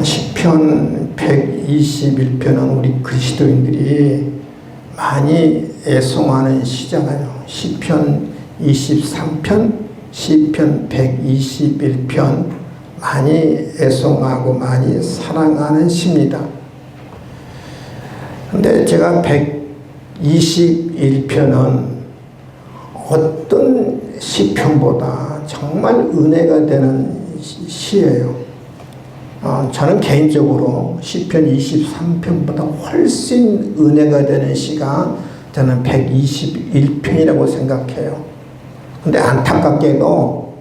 시편 121편은 우리 그리스도인들이 많이 애송하는 시잖아요. 시편 23편, 시편 121편 많이 애송하고 많이 사랑하는 시입니다. 근데 제가 121편은 어떤 시편보다 정말 은혜가 되는 시예요. 저는 개인적으로 시편 23편보다 훨씬 은혜가 되는 시가 저는 121편이라고 생각해요. 근데 안타깝게도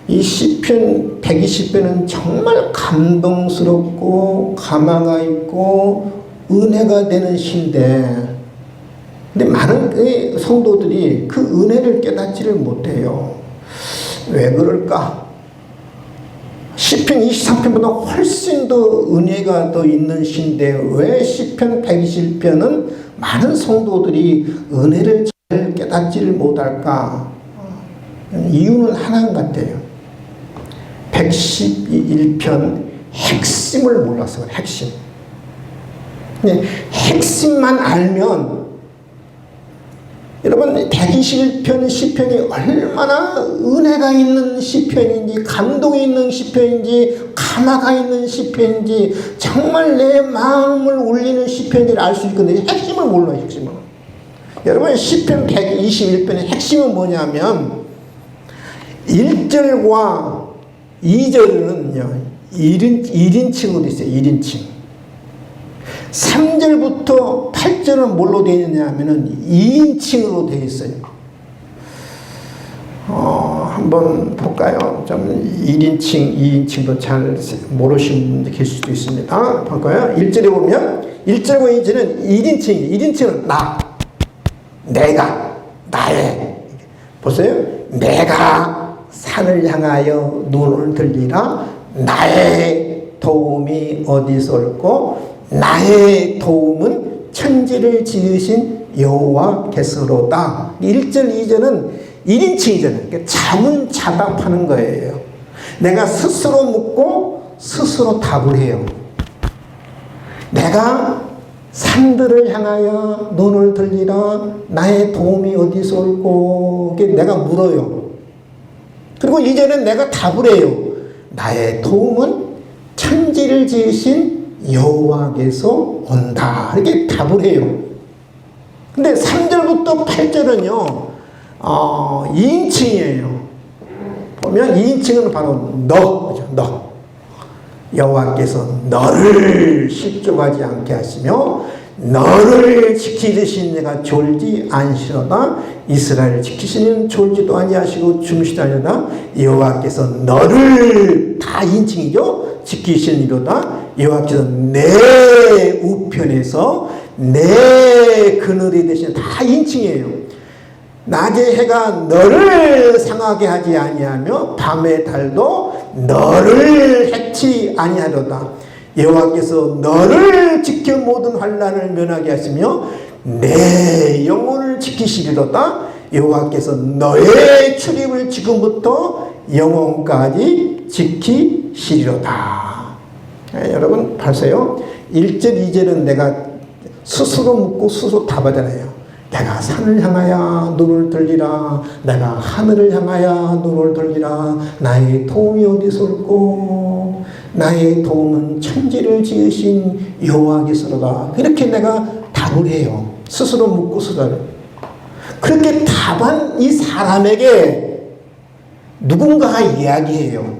이 시편 120편은 정말 감동스럽고 감화가 있고 은혜가 되는 시인데, 근데 많은 성도들이 그 은혜를 깨닫지를 못해요. 왜 그럴까? 시편 23편보다 훨씬 더 은혜가 더 있는 시인데 왜 시편 120편은 많은 성도들이 은혜를 잘 깨닫지를 못할까? 이유는 하나인 것 같아요. 111편 핵심을 몰라서 그래, 핵심. 핵심만 알면, 여러분 121편 시편이 얼마나 은혜가 있는 시편인지, 감동이 있는 시편인지, 감화가 있는 시편인지, 정말 내 마음을 울리는 시편인지를 알 수 있거든요. 핵심을 몰라요, 핵심을. 여러분 시편 121편의 핵심은 뭐냐면 1절과 2절은요 1인칭으로 있어요. 1인칭. 3절부터 8절은 뭘로 되어 있느냐 하면은 2인칭으로 되어 있어요. 한번 볼까요? 좀 1인칭, 2인칭도 잘 모르시는 분들 계실 수도 있습니다. 볼까요? 1절에 보면 1절과 2절은 1인칭이에요. 1인칭은 나, 내가, 나의. 보세요. 내가 산을 향하여 눈을 들리라. 나의 도움이 어디서 올고 나의 도움은 천지를 지으신 여호와께서로다. 1절 2절은 1인칭이잖아요. 자문자답하는 거예요. 내가 스스로 묻고 스스로 답을 해요. 내가 산들을 향하여 눈을 들리라. 나의 도움이 어디서 올고 내가 물어요. 그리고 2절은 내가 답을 해요. 나의 도움은 천지를 지으신 여호와께서 온다. 이렇게 답을 해요. 근데 3절부터 8절은요 2인칭이에요. 보면 2인칭은 바로 너, 너. 여호와께서 너를 실족하지 않게 하시며 너를 지키시는 내가 졸지 않으시로다. 이스라엘을 지키시는 졸지도 아니하시고 주무시도 아니로다. 여호와께서 너를, 다 2인칭이죠. 지키시니로다. 여호와께서 내 우편에서 내 그늘이 되시는, 다 2인칭이에요. 낮의 해가 너를 상하게 하지 아니하며 밤의 달도 너를 해치 아니하로다. 여호와께서 너를 지켜 모든 환난을 면하게 하시며 내 영혼을 지키시리로다. 여호와께서 너의 출입을 지금부터 영혼까지 지키시리로다. 여러분 보세요. 1절 2절은 내가 스스로 묻고 스스로 답하잖아요. 내가 산을 향하여 눈을 들리라. 내가 하늘을 향하여 눈을 들리라. 나의 도움이 어디서 올고 나의 도움은 천지를 지으신 여호와께서로다. 이렇게 내가 답을 해요. 스스로 묻고 스스로. 그렇게 답한 이 사람에게 누군가가 이야기해요.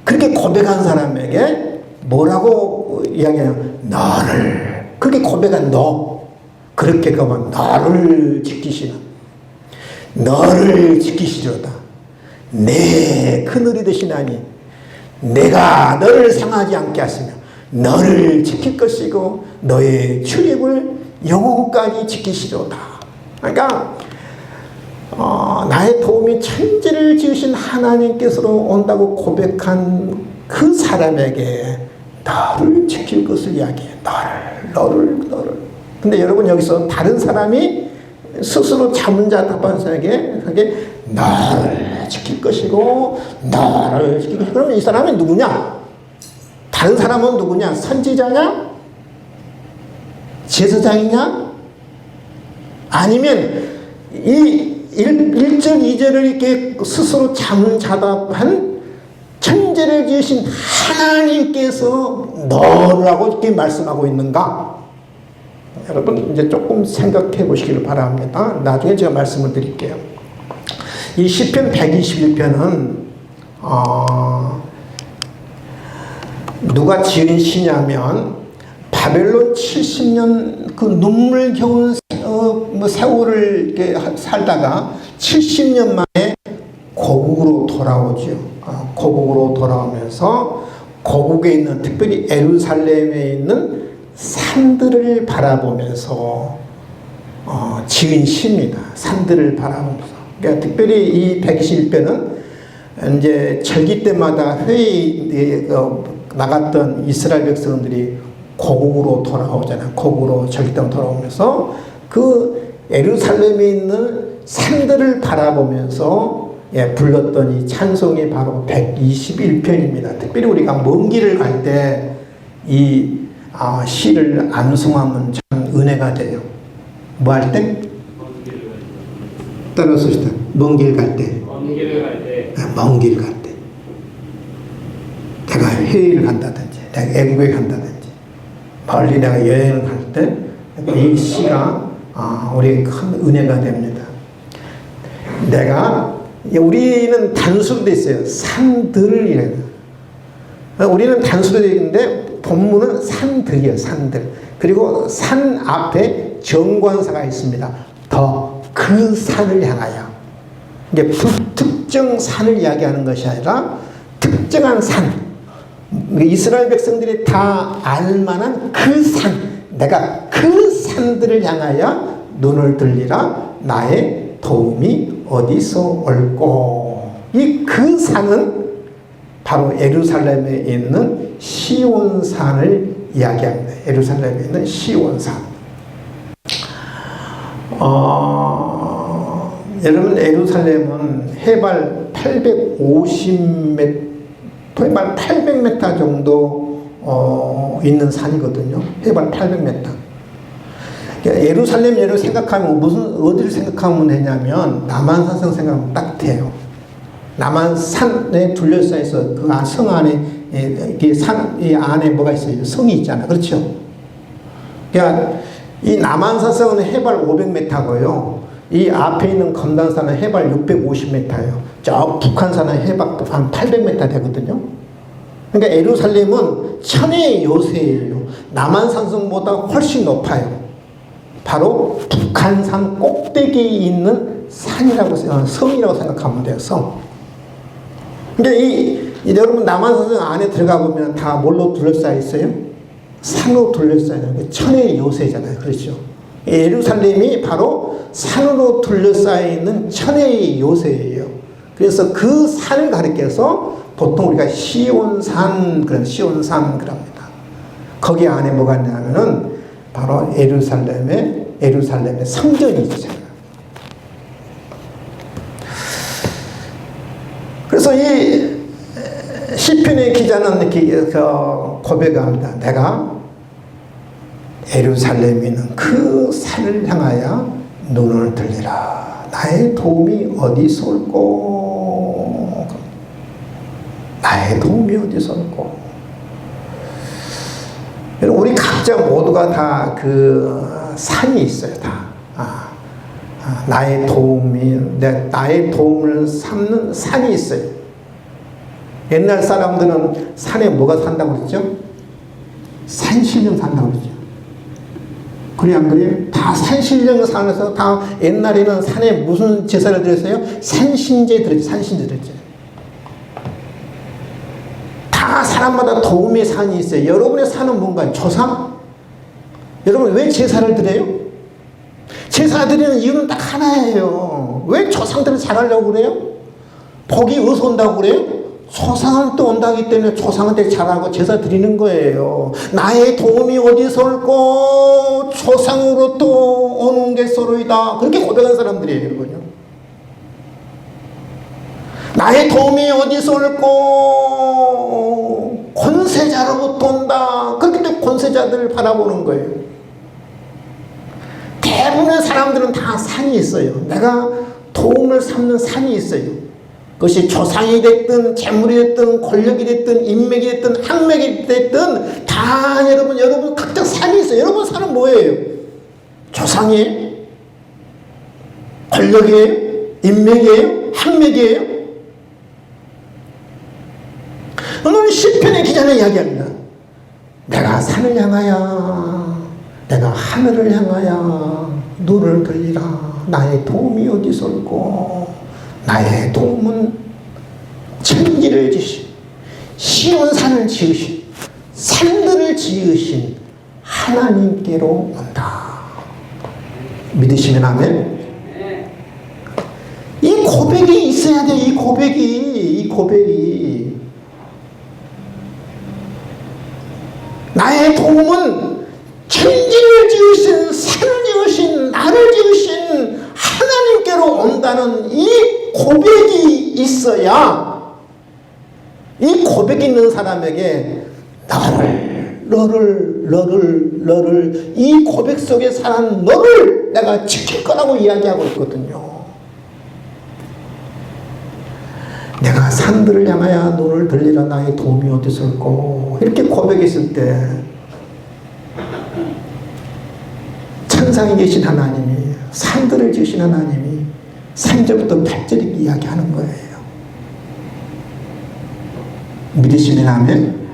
그렇게 고백한 사람에게 뭐라고 이야기해요? 너를. 그렇게 고백한 너. 그렇게 가면 너를 지키시나. 너를 지키시려다. 내 그늘이 되시나니 내가 너를 상하지 않게 하시며 너를 지킬 것이고 너의 출입을 영혼까지 지키시려다. 그러니까 나의 도움이 천지를 지으신 하나님께서로 온다고 고백한 그 사람에게 너를 지킬 것을 이야기해. 너를. 근데 여러분 여기서 다른 사람이 스스로 자문자답한 사람에게 너를 지킬 것이고 너를 지킬 것이고, 그러면 이 사람이 누구냐? 다른 사람은 누구냐? 선지자냐? 제사장이냐? 아니면 이 1절 2절을 이렇게 스스로 잠자답한 천지를 지으신 하나님께서 너라고 이렇게 말씀하고 있는가? 여러분 이제 조금 생각해 보시기를 바랍니다. 나중에 제가 말씀을 드릴게요. 이 시편 121편은 누가 지은 시냐면 바벨론 70년 그 눈물겨운 세월을 이렇게 살다가 70년 만에 고국으로 돌아오죠. 고국으로 돌아오면서 고국에 있는 특별히 예루살렘에 있는 산들을 바라보면서 지은 시입니다. 산들을 바라보면서. 그러니까 특별히 이 121편은 이제 절기 때마다 회의 나갔던 이스라엘 백성들이 고국으로 돌아오잖아요. 고국으로 절기 때마다 돌아오면서 그 예루살렘에 있는 산들을 바라보면서 불렀던 이 찬송이 바로 121편입니다. 특별히 우리가 먼 길을 갈 때 이 시를 암송하면 참 은혜가 돼요. 뭐 할 때? 따라서 시다. 먼 길 갈 때. 먼 길 갈 때. 먼 길 갈 때. 내가 회의를 간다든지, 내가 애국에 간다든지, 멀리 내가 여행을 갈 때 이 시가 우리에게 큰 은혜가 됩니다. 우리는 단수로 되어 있어요. 산들이래요. 우리는 단수로 되어 있는데 본문은 산들이에요. 산들. 그리고 산 앞에 정관사가 있습니다. 더 그 산을 향하여. 이게 불특정 산을 이야기하는 것이 아니라 특정한 산. 이스라엘 백성들이 다 알만한 그 산. 내가 그 산들을 향하여 눈을 들리라. 나의 도움이 어디서 올꼬. 이 그 산은 바로 예루살렘에 있는 시온산을 이야기합니다. 예루살렘에 있는 시온산. 여러분 예루살렘은 해발 850m, 해발 800m 정도 있는 산이거든요. 해발 800m. 예루살렘 생각하면 어디를 생각하면 되냐면 남한산성 생각하면 딱 돼요. 남한산에 둘러싸여서 그 성 안에 이 안에 뭐가 있어요? 성이 있잖아요. 그렇죠? 그러니까 이 남한산성은 해발 500m고요. 이 앞에 있는 검단산은 해발 650m예요. 저 북한산은 해발 한 800m 되거든요. 그러니까 예루살렘은 천혜의 요새예요. 남한산성보다 훨씬 높아요. 바로 북한산 꼭대기에 있는 성이라고 생각하면 돼요. 성. 그러니까 여러분 남한산성 안에 들어가 보면 다 뭘로 둘러싸여 있어요? 산으로 둘러싸여 있는 천혜의 요새잖아요. 그렇죠? 예루살렘이 바로 산으로 둘러싸여 있는 천혜의 요새예요. 그래서 그 산을 가리켜서 보통 우리가 시온산 그럽니다. 거기 안에 뭐가 있냐면은 바로 예루살렘의 성전이 있잖아요. 그래서 이 시편의 기자는 이렇게 고백합니다. 내가 예루살렘에 있는 그 산을 향하여 눈을 들리라. 나의 도움이 어디서 올꼬? 나의 도움이 어디서 올꼬? 우리 각자 모두가 다 그 산이 있어요. 다. 나의 도움을 삼는 산이 있어요. 옛날 사람들은 산에 뭐가 산다고 그랬죠? 산신령 산다고 그랬죠. 그래 안 그래요? 다 산신령 산에서 다 옛날에는 산에 무슨 제사를 드렸어요? 산신제 드렸죠. 다 사람마다 도움의 산이 있어요. 여러분의 산은 뭔가요? 조상? 여러분 왜 제사를 드려요? 제사 드리는 이유는 딱 하나예요. 왜 조상들을 잘하려고 그래요? 복이 어디서 온다고 그래요? 조상한테 온다기 때문에 조상한테 잘하고 제사 드리는 거예요. 나의 도움이 어디서 올꼬? 조상으로부터 오는 게 서로이다. 그렇게 고백한 사람들이에요. 여러분요. 나의 도움이 어디서 올꼬? 권세자로부터 산으로 돈다. 그렇게 또 권세자들을 바라보는 거예요. 대부분의 사람들은 다 산이 있어요. 내가 도움을 삼는 산이 있어요. 그것이 조상이 됐든 재물이 됐든 권력이 됐든 인맥이 됐든 학맥이 됐든 다 여러분 각자 산이 있어요. 여러분 산은 뭐예요? 조상이에요? 권력이에요? 인맥이에요? 학맥이에요? 오늘 시편의 기자는 이야기합니다. 내가 산을 향하여 내가 하늘을 향하여 눈을 들리라. 나의 도움이 어디서 올고 나의 도움은 천지를 지으신 시온산을 지으신 산들을 지으신 하나님께로 온다. 믿으시면 아멘. 이 고백이 있어야 돼. 이 고백이 나의 도움은 천지를 지으신 산을 지으신 나를 지으신 하나님께로 온다는 이 고백이 있어야 이 고백이 있는 사람에게 너를 이 고백 속에 사는 너를 내가 지킬 거라고 이야기하고 있거든요. 내가 산들을 향하여 눈을 들리라. 나의 도움이 어디서 올고 이렇게 고백했을 때 천상에 계신 하나님이 산들을 지으신 하나님이 3절부터 8절에 이야기하는 거예요. 믿으시면 아멘?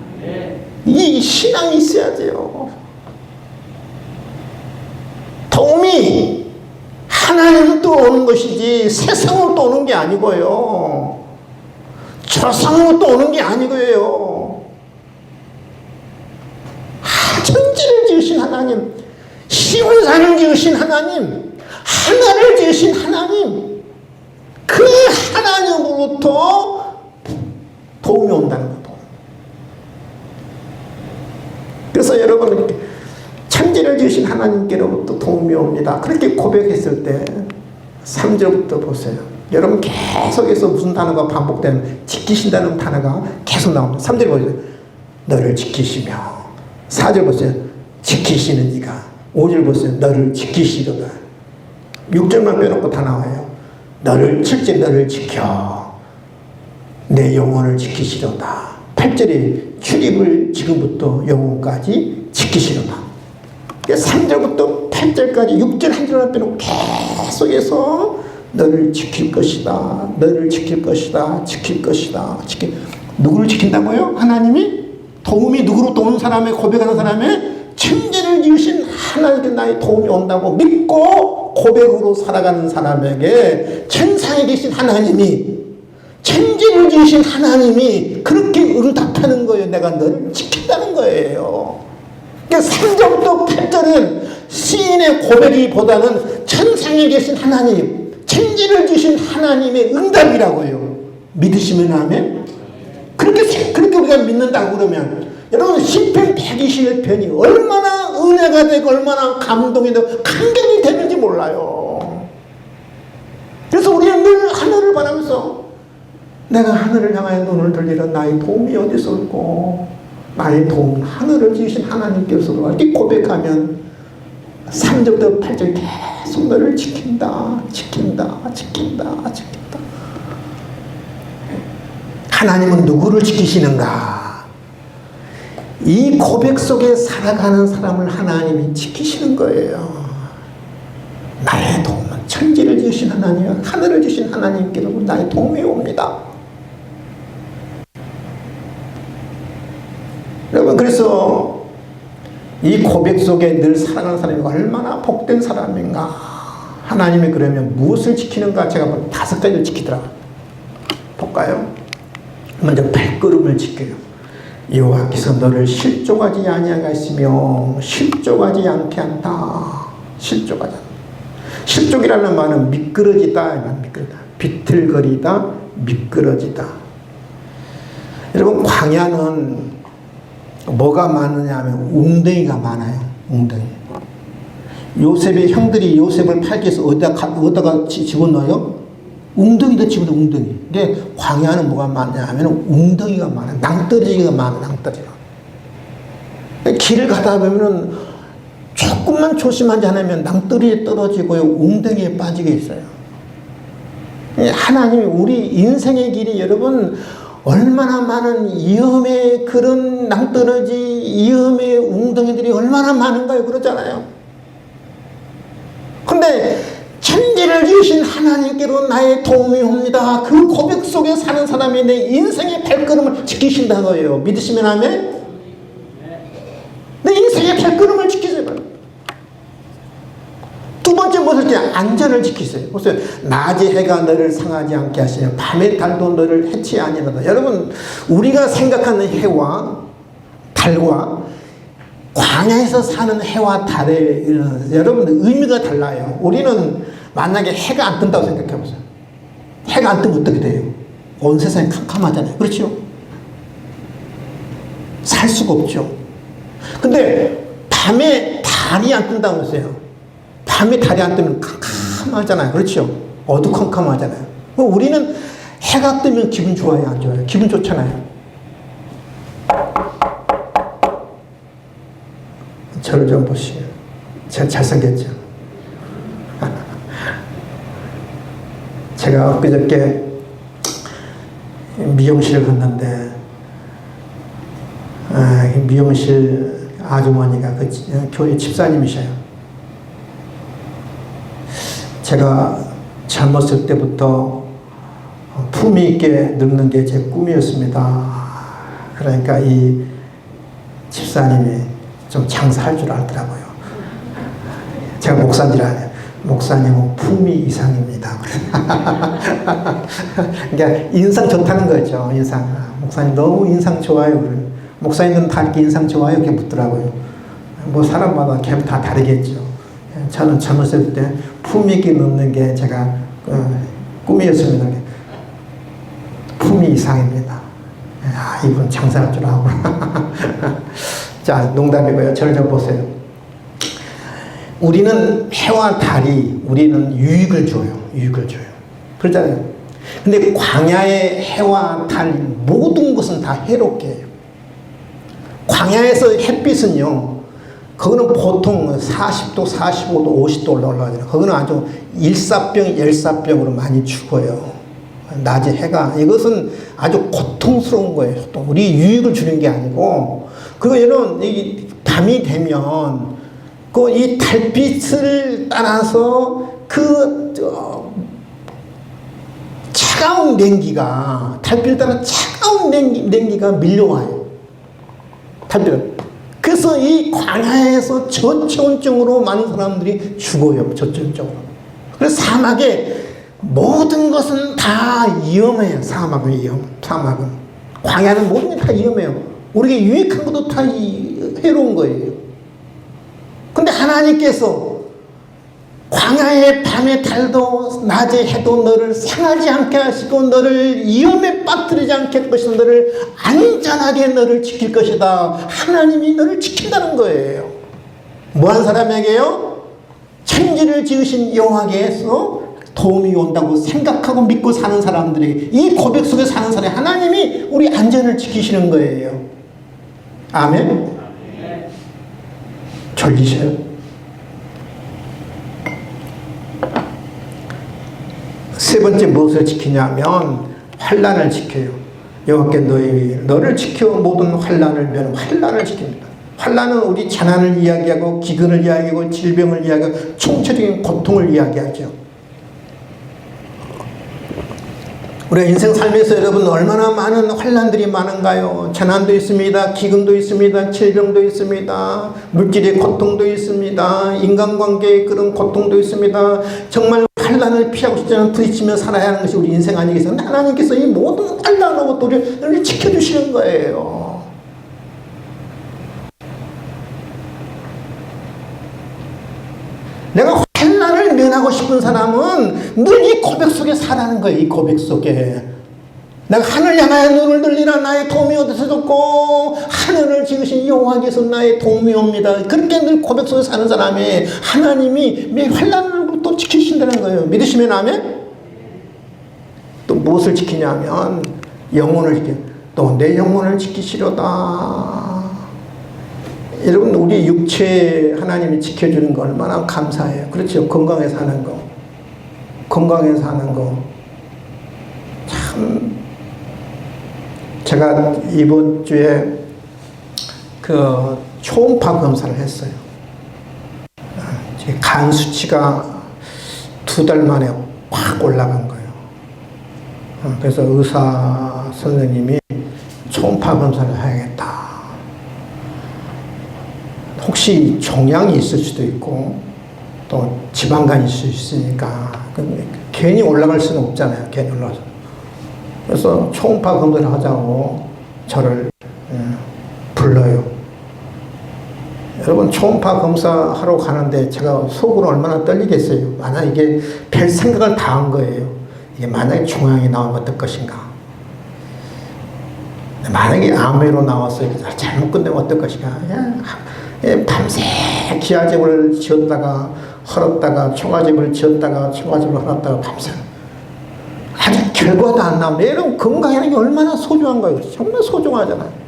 이 신앙이 있어야 돼요. 도움이 하나님으로부터 오는 것이지 세상으로부터 오는 게 아니고요. 조상으로부터 오는 게 아니고요. 천지를 지으신 하나님, 시온산을 지으신 하나님, 하늘을 지으신 하나님, 그 하나님으로부터 도움이 온다는 거죠. 그래서 여러분 천지를 지으신 하나님께로부터 도움이 옵니다. 그렇게 고백했을 때 3절부터 보세요. 여러분 계속해서 무슨 단어가 반복되면 지키신다는 단어가 계속 나옵니다. 3절 보세요. 너를 지키시며. 4절 보세요. 지키시는 이가. 5절 보세요. 너를 지키시려다. 6절만 빼놓고 다 나와요. 7절 너를 지켜 내 영혼을 지키시려다. 8절에 출입을 지금부터 영혼까지 지키시려다. 3절부터 8절까지 6절 한 절만 빼놓고 계속해서 너를 지킬 것이다. 너를 지킬 것이다. 지킬 것이다. 누구를 지킨다고요? 하나님이? 도움이 누구로 오는 사람의 고백하는 사람의 천지를 지으신 하나님께 나의 도움이 온다고 믿고 고백으로 살아가는 사람에게 천상에 계신 하나님이 천지를 지으신 하나님이 그렇게 응답하는 거예요. 내가 너를 지킨다는 거예요. 그러니까 3절부터 8절은 시인의 고백이보다는 천상에 계신 하나님, 천지를 지으신 하나님의 응답이라고요. 믿으시면 아멘? 그렇게 우리가 믿는다고 그러면 여러분 시편 121편이 얼마나 은혜가 되고 얼마나 감동이 되고 감격이 되는지 몰라요. 그래서 우리는 늘 하늘을 바라면서 내가 하늘을 향하여 눈을 들리라. 나의 도움이 어디서 올고 나의 도움은 하늘을 지으신 하나님께서 이렇게 고백하면 3절부터 8절 계속 너를 지킨다. 하나님은 누구를 지키시는가? 이 고백 속에 살아가는 사람을 하나님이 지키시는 거예요. 나의 도움은 천지를 지으신 하나님, 하늘을 지으신 하나님께로 나의 도움이 옵니다. 여러분, 그래서 이 고백 속에 늘 살아가는 사람이 얼마나 복된 사람인가. 하나님이 그러면 무엇을 지키는가? 제가 5가지를 지키더라. 볼까요? 먼저 발걸음을 지켜요. 여호와께서 너를 실족하지 아니하게 하시며 실족하지 않게 한다. 실족하지 않다. 실족이라는 말은 미끄러지다. 비틀거리다, 미끄러지다. 여러분, 광야는 뭐가 많으냐 하면 웅덩이가 많아요. 웅덩이. 요셉의 형들이 요셉을 팔기 위해서 어디다가 집어넣어요? 웅덩이도 집어넣어. 웅덩이. 근데 광야는 뭐가 많냐 하면 웅덩이가 많아요. 낭떠러지가 많아요. 낭떠러지가. 길을 가다 보면은 조금만 조심하지 않으면 낭떠러지에 떨어지고 웅덩이에 빠지게 있어요. 하나님이 우리 인생의 길이 여러분 얼마나 많은 위험의 그런 낭떠러지, 위험의 웅덩이들이 얼마나 많은가요? 그러잖아요. 근데 천지를 지으신 하나님께로 나의 도움이 옵니다. 그 고백 속에 사는 사람이 내 인생의 발걸음을 지키신다고요. 믿으시면 아멘? 내 인생의 발걸음을 지키세요. 두 번째 무엇을 안전을 지키세요. 보세요. 낮에 해가 너를 상하지 않게 하시며 밤에 달도 너를 해치 아니하다. 여러분 우리가 생각하는 해와 달과 광야에서 사는 해와 달의 여러분 의미가 달라요. 우리는 만약에 해가 안 뜬다고 생각해 보세요. 해가 안 뜨면 어떻게 돼요? 온 세상이 캄캄하잖아요. 그렇죠? 살 수가 없죠. 근데 밤에 달이 안 뜬다고 하세요. 밤에 달이 안 뜨면 캄캄하잖아요. 그렇죠? 어두컴컴하잖아요. 우리는 해가 뜨면 기분 좋아요? 안 좋아요? 기분 좋잖아요. 저를 좀 보시오. 제가 잘생겼죠? 제가 엊그저께 미용실을 갔는데 미용실 아주머니가 그 교회 집사님이셔요. 제가 젊었을 때부터 품위 있게 늙는 게 제 꿈이었습니다. 그러니까 이 집사님이 좀 장사할 줄 알더라고요. 제가 목사인지라 목사님은 품위 이상입니다. 그러니까 인상 좋다는 거죠. 인상. 목사님 너무 인상 좋아요. 목사님들은 다 이렇게 인상 좋아요. 이렇게 묻더라고요. 뭐 사람마다 다 다르겠죠. 저는 젊었을 때 품위 있게 늙는 게 제가 꿈이었습니다. 품위 이상입니다. 이분 장사할 줄 알고. 자, 농담이고요. 저를 좀 보세요. 우리는 해와 달이 우리는 유익을 줘요. 유익을 줘요. 그렇잖아요. 근데 광야의 해와 달 모든 것은 다 해롭게 해요. 광야에서 햇빛은요. 그거는 보통 40도, 45도, 50도 올라가잖아요. 그거는 아주 일사병, 열사병으로 많이 죽어요. 낮에 해가. 이것은 아주 고통스러운 거예요. 우리 유익을 주는 게 아니고. 그리고 얘는 이 밤이 되면 그 이 달빛을 따라서 그 차가운 냉기가 달빛을 따라 차가운 냉기가 밀려와요. 달빛을. 그래서 이 광야에서 저체온증으로 많은 사람들이 죽어요. 저체온증으로. 그래서 사막에 모든 것은 다 위험해요. 사막은 위험. 사막은. 광야는 모든 게 다 위험해요. 우리에게 유익한 것도 다 해로운 거예요. 근데 하나님께서 광야의 밤에 달도 낮에 해도 너를 상하지 않게 하시고 너를 위험에 빠뜨리지 않게 할 것이다. 너를 안전하게 너를 지킬 것이다. 하나님이 너를 지킨다는 거예요. 뭐한 사람에게요? 천지를 지으신 여호와께서 도움이 온다고 생각하고 믿고 사는 사람들에게 이 고백 속에 사는 사람이 하나님이 우리 안전을 지키시는 거예요. 아멘? 졸리셔요? 세 번째 무엇을 지키냐면 환난을 지켜요. 여호와께 너를 지켜 모든 환난을 면 환난을 지킵니다. 환난은 우리 재난을 이야기하고 기근을 이야기하고 질병을 이야기하고 총체적인 고통을 이야기하죠. 우리 인생 삶에서 여러분 얼마나 많은 환난들이 많은가요? 재난도 있습니다. 기근도 있습니다. 질병도 있습니다. 물질의 고통도 있습니다. 인간관계의 그런 고통도 있습니다. 정말 환난을 피하고 싶지 않은 부딪히며 살아야 하는 것이 우리 인생 아니겠어요? 하나님께서 이 모든 환난으로부터 우리를 지켜주시는 거예요. 내가 환난을 면하고 싶은 사람은 늘 이 고백 속에 살아가는 거예요. 이 고백 속에. 내가 하늘 향하여 눈을 들리라 나의 도움이 어디서 좋고 하늘을 지으신 여호와께서 나의 도움이 옵니다. 그렇게 늘 고백 속에 사는 사람이 하나님이 매 환난으로부터 지키신다는 거예요. 믿으시면 아멘? 또 무엇을 지키냐면 영혼을 지켜. 또 내 영혼을 지키시려다. 여러분, 우리 육체 하나님이 지켜주는 거 얼마나 감사해요. 그렇죠. 건강에 사는 거. 건강에 사는 거. 참, 제가 이번 주에 그 초음파 검사를 했어요. 간 수치가 2달 만에 확 올라간 거예요. 그래서 의사 선생님이 초음파 검사를 해야겠다. 혹시 종양이 있을 수도 있고 또 지방간이 있을 수 있으니까 괜히 올라갈 수는 없잖아요. 괜히 올라가서. 그래서 초음파 검사를 하자고 저를 불러요. 여러분, 초음파 검사하러 가는데 제가 속으로 얼마나 떨리겠어요. 만약 이게 별 생각을 다 한 거예요. 이게 만약에 종양이 나오면 어떨 것인가. 만약에 암회로 나와서 잘못 끝내면 어떨 것인가. 밤새 기아집을 지었다가 헐었다가 총아집을 지었다가 총아집을 헐었다가 밤새 아직 결과도 안 나오는데 여러분, 건강이라는 게 얼마나 소중한 거예요. 정말 소중하잖아요.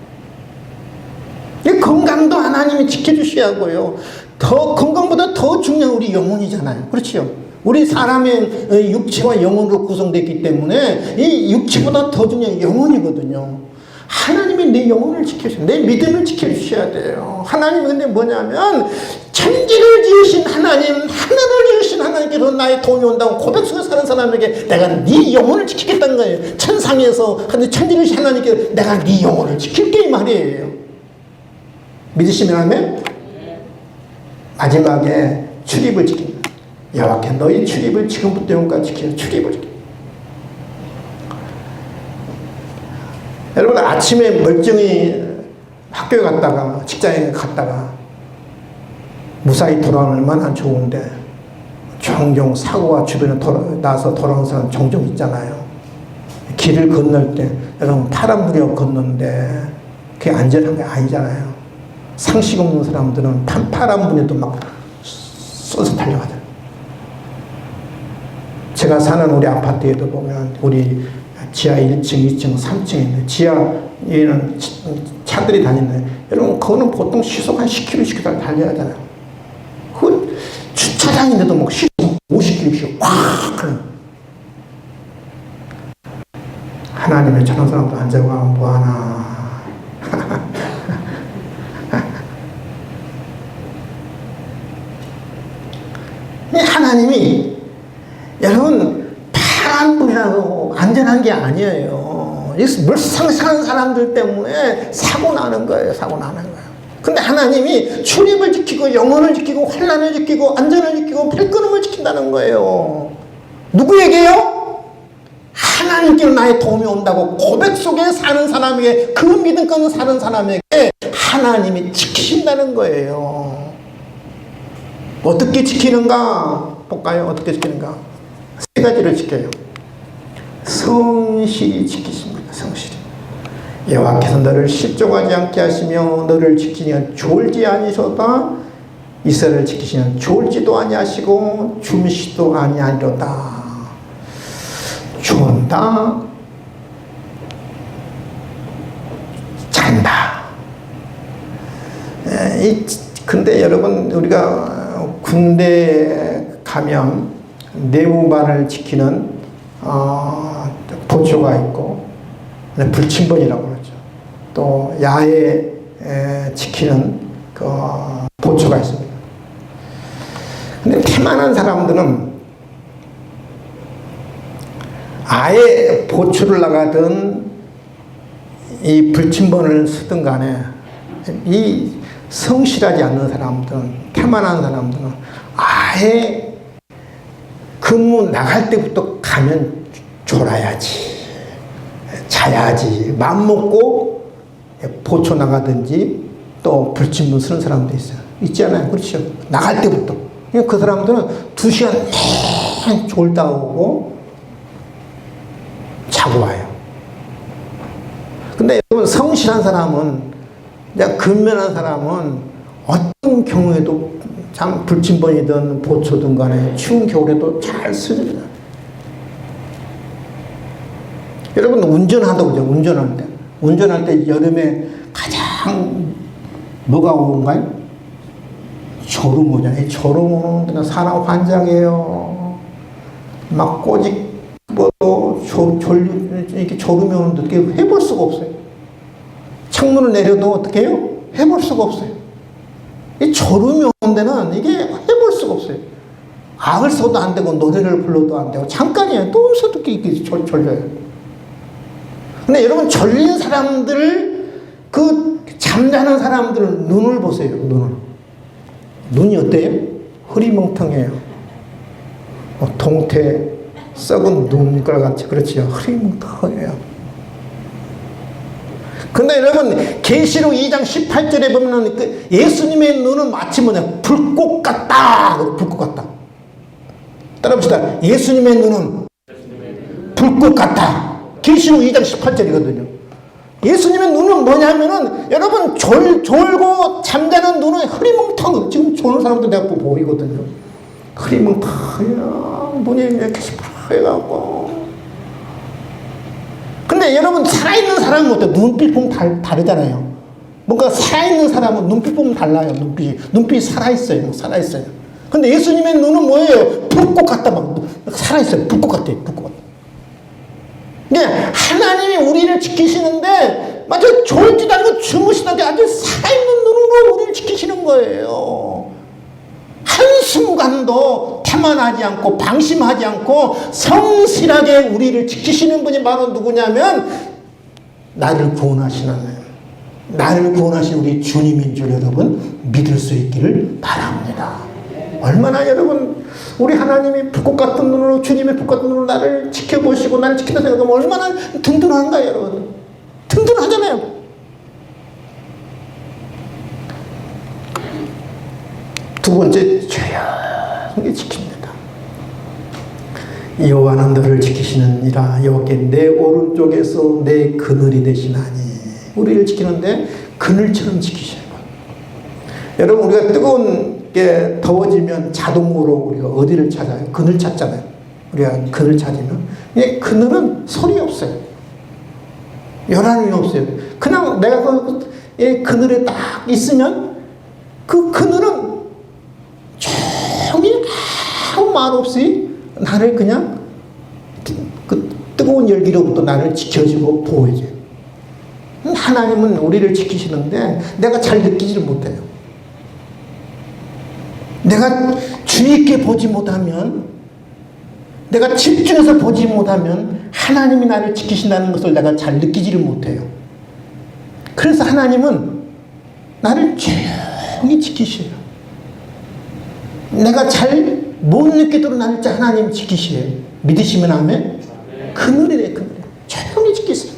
이 건강도 하나님이 지켜주셔야 하고요. 더 건강보다 더 중요한 우리 영혼이잖아요. 그렇죠? 우리 사람의 육체와 영혼으로 구성되어 있기 때문에 이 육체보다 더 중요한 영혼이거든요. 하나님이 내 영혼을 지켜주셔야, 내 믿음을 지켜주셔야 돼요. 하나님은 근데 뭐냐면 천지를 지으신 하나님, 하늘을 지으신 하나님께서 나의 도움이 온다고 고백 속에 사는 사람에게 내가 네 영혼을 지키겠다는 거예요. 천상에서 천지를 지으신 하나님께 내가 네 영혼을 지킬게 이 말이에요. 믿으시면 하면 마지막에 출입을 지킵니다. 여호와께 너희 출입을 지금부터 영원까지 지키는 출입을 지킵니다. 여러분, 아침에 멀쩡히 학교에 갔다가 직장에 갔다가 무사히 돌아오면 얼마나 좋은데 종종 사고가 주변에 나서 돌아오는 사람 종종 있잖아요. 길을 건널 때 여러분, 파란불이 걷는데 그게 안전한 게 아니잖아요. 상식 없는 사람들은 파란불에도 막 쏘서 달려가잖아요. 제가 사는 우리 아파트에도 보면 우리 지하 1층, 2층, 3층에 있는 지하에는 차들이 다니는데 여러분, 그거는 보통 시속 한 10km씩 달려야 하잖아요. 그 주차장인데도 막 시속 50km씩 확 하는. 하나님의 저런 사람도 앉아가 뭐하나. 하나님이 여러분 파란불이라고 안전한 게 아니에요. 물상사는 사람들 때문에 사고 나는 거예요. 사고 나는 거예요. 근데 하나님이 출입을 지키고 영혼을 지키고 환난을 지키고 안전을 지키고 발걸음을 지킨다는 거예요. 누구에게요? 하나님께 나의 도움이 온다고 고백 속에 사는 사람에게, 그 믿음 가는 사는 사람에게 하나님이 지키신다는 거예요. 어떻게 지키는가 볼까요? 어떻게 지키는가? 3가지를 지켜요. 성실히 지키십니다. 성실히. 여호와께서 너를 실족하지 않게 하시며 너를 지키냐 졸지 아니하시도다. 이스라엘을 지키시냐 졸지도 아니하시고 줌시도 아니하리로다. 존다, 잔다. 근데 여러분, 우리가 군대 가면 내무반을 지키는 보초가 있고 불침번이라고 그러죠. 또 야외 지키는 그 보초가 있습니다. 근데 태만한 사람들은 아예 보초를 나가든 이 불침번을 쓰든 간에 이 성실하지 않는 사람들은, 태만한 사람들은 아예 근무 나갈 때부터 가면 졸아야지, 자야지 마음 먹고 보초 나가든지 또 불침번 쓰는 사람도 있어요. 있잖아요. 그렇죠. 나갈 때부터. 그 사람들은 2시간 내 졸다 오고 자고 와요. 근데 여러분, 성실한 사람은, 근면한 사람은 어떤 경우에도 참 불침번이든 보초든 간에 추운 겨울에도 잘 쓰죠. 여러분, 운전한다고 그러죠. 운전할 때 여름에 가장 뭐가 오는가요? 졸음 오잖아요. 졸음 오는 데는 사람 환장해요. 막 꼬집 뭐도 이렇게 졸음이 오는데 어떻게 해볼 수가 없어요. 창문을 내려도 어떻게 해요? 해볼 수가 없어요. 이 졸음이 오는 데는 이게 해볼 수가 없어요. 악을 써도 안 되고 노래를 불러도 안 되고 잠깐이에요. 또 어디서 이렇게 졸려요. 근데 여러분 졸린 사람들 그 잠자는 사람들 눈을 보세요. 눈이 어때요? 흐리멍텅해요. 동태 썩은 눈깔 같이 그렇지요. 흐리멍텅해요. 근데 여러분 계시록 2장 18절에 보면 그 예수님의 눈은 마치 뭐냐 불꽃 같다. 불꽃 같다. 따라합시다. 예수님의 눈은 불꽃 같다. 계시록 2장 18절이거든요. 예수님의 눈은 뭐냐면은 여러분 졸고 잠자는 눈은 흐리멍텅. 지금 졸는 사람도 내가 보이거든요. 흐리멍텅해요. 눈이 이렇게 시퍼해갖고. 근데 여러분 살아있는 사람은 어때요? 눈빛 보면 다르잖아요. 뭔가 살아있는 사람은 눈빛 보면 달라요. 눈빛이 살아있어요. 살아있어요. 근데 예수님의 눈은 뭐예요? 불꽃 같다. 막 살아있어요. 불꽃 같아요. 불꽃 같아요. 네, 하나님이 우리를 지키시는데 마치 졸지도 않고 주무시다가 아주 살아있는 눈으로 우리를 지키시는 거예요. 한순간도 태만하지 않고 방심하지 않고 성실하게 우리를 지키시는 분이 바로 누구냐면 나를 구원하신 하나님, 나를 구원하신 우리 주님인 줄 여러분 믿을 수 있기를 바랍니다. 얼마나 여러분 우리 하나님이 불꽃 같은 눈으로 주님의 불꽃 같은 눈으로 나를 지켜보시고 나를 지킨다 생각하면 얼마나 든든한가 여러분. 든든하잖아요. 두 번째 조용히 지킵니다. 여호와는 너를 지키시느니라. 여호와께 내 오른쪽에서 내 그늘이 되시나니. 우리를 지키는데 그늘처럼 지키셔요. 여러분 우리가 뜨거운 게 더워지면 자동으로 우리가 어디를 찾아요? 그늘 찾잖아요. 우리가 그늘 찾으면 이 그늘은 소리 없어요. 열함이 없어요. 그냥 내가 그 그늘에 딱 있으면 그 그늘은 조용히 아무 말 없이 나를 그냥 그 뜨거운 열기로부터 나를 지켜주고 보호해줘요. 하나님은 우리를 지키시는데 내가 잘 느끼지를 못해요. 내가 주의 있게 보지 못하면, 내가 집중해서 보지 못하면 하나님이 나를 지키신다는 것을 내가 잘 느끼지를 못해요. 그래서 하나님은 나를 조용히 지키셔요. 내가 잘 못 느끼도록 나를 하나님 지키시에요. 믿으시면 아멘? 그늘이래, 그늘. 조용히 지키세요.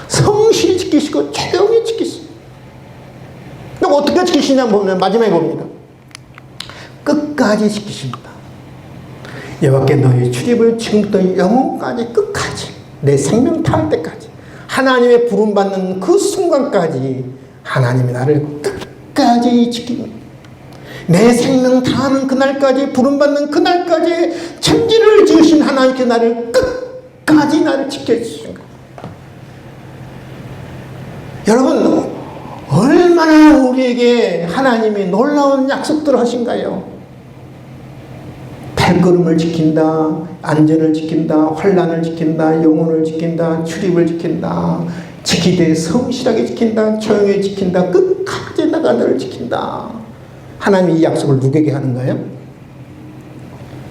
성실히 지키시고 조용히 지키세요. 그럼 어떻게 지키시냐 보면 마지막에 봅니다. 끝까지 지키십니다. 여호와께 너희 출입을 지금부터 영원까지 끝까지 내 생명 다할 때까지 하나님의 부름받는 그 순간까지 하나님이 나를 끝까지 지킵니다. 내 생명 다하는 그날까지 부름받는 그날까지 천지를 지으신 하나님께 나를 끝까지 나를 지켜주신 거예요. 여러분 얼마나 우리에게 하나님이 놀라운 약속들을 하신가요? 발걸음을 지킨다, 안전을 지킨다, 환난을 지킨다, 영혼을 지킨다, 출입을 지킨다, 지키되 성실하게 지킨다, 조용히 지킨다, 끝까지 내가 너를 지킨다. 하나님이 이 약속을 누구에게 하는 거예요?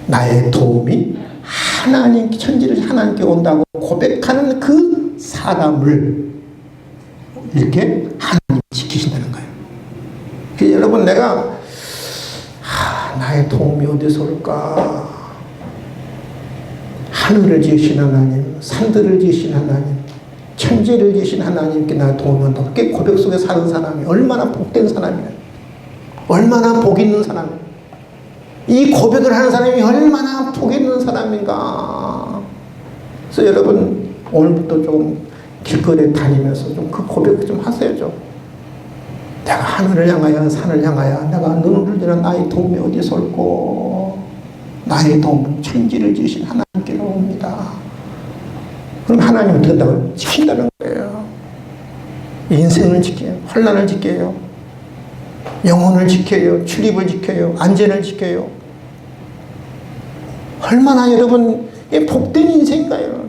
나의 도움이 하나님 천지를 하나님께 온다고 고백하는 그 사람을 이렇게 하나님이 지키신다는 거예요. 그래서 여러분 내가 나의 도움이 어디서 올까? 하늘을 지으신 하나님, 산들을 지으신 하나님, 천지를 지으신 하나님께 나의 도움이 온다. 그게 고백 속에 사는 사람이 얼마나 복된 사람이에요. 얼마나 복 있는 사람이에요. 이 고백을 하는 사람이 얼마나 복 있는 사람인가. 그래서 여러분 오늘부터 좀 길거리에 다니면서 좀 그 고백 좀 하세요. 좀. 내가 하늘을 향하여 산을 향하여 내가 눈을 들면 나의 도움이 어디서 올고 나의 도움은 천지를 지으신 하나님께로 옵니다. 그럼 하나님은 어떻게 한다고요? 지킨다는 거예요. 인생을 지켜요. 환난을 지켜요. 영혼을 지켜요. 출입을 지켜요. 안전을 지켜요. 얼마나 여러분 복된 인생인가요?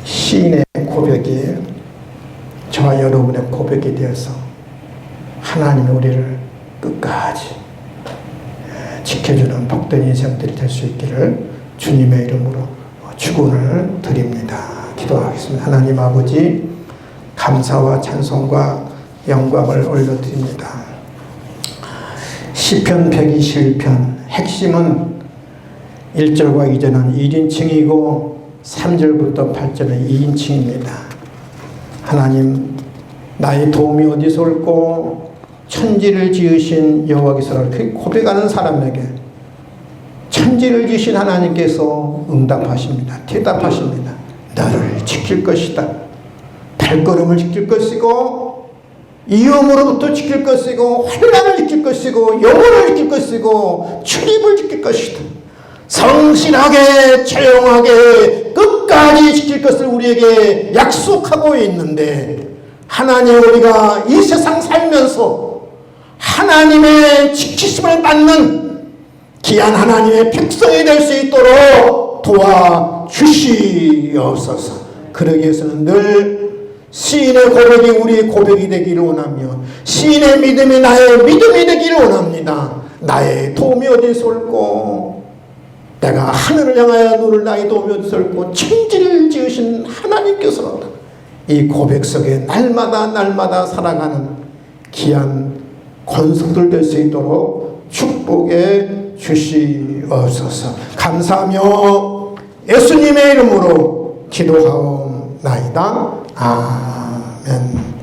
시인의 고백이 저와 여러분의 고백이 되어서 하나님이 우리를 끝까지 지켜주는 복된 인생들이 될 수 있기를 주님의 이름으로 축원을 드립니다. 기도하겠습니다. 하나님 아버지, 감사와 찬송과 영광을 올려드립니다. 시편 121편 핵심은 1절과 2절은 1인칭이고 3절부터 8절은 2인칭입니다. 하나님, 나의 도움이 어디서 올꼬? 천지를 지으신 여호와께서, 그 고백하는 사람에게 천지를 지으신 하나님께서 응답하십니다. 대답하십니다. 너를 지킬 것이다. 발걸음을 지킬 것이고 위험으로부터 지킬 것이고 환난을 지킬 것이고 영혼을 지킬 것이고 출입을 지킬 것이다. 성실하게 조용하게 끝까지 지킬 것을 우리에게 약속하고 있는데, 하나님, 우리가 이 세상 살면서 하나님의 지키심을 받는 귀한 하나님의 백성이 될 수 있도록 도와주시옵소서. 그러기 위해서는 늘 시인의 고백이 우리의 고백이 되기를 원하며, 시인의 믿음이 나의 믿음이 되기를 원합니다. 나의 도움이 어디서 올꼬? 내가 하늘을 향하여 눈을 나의 도움이 어디서 올꼬? 천지를 지으신 하나님께서는 이 고백 속에 날마다 날마다 살아가는 귀한 권속들 될 수 있도록 축복해 주시옵소서. 감사하며 예수님의 이름으로 기도하옵나이다. 아멘.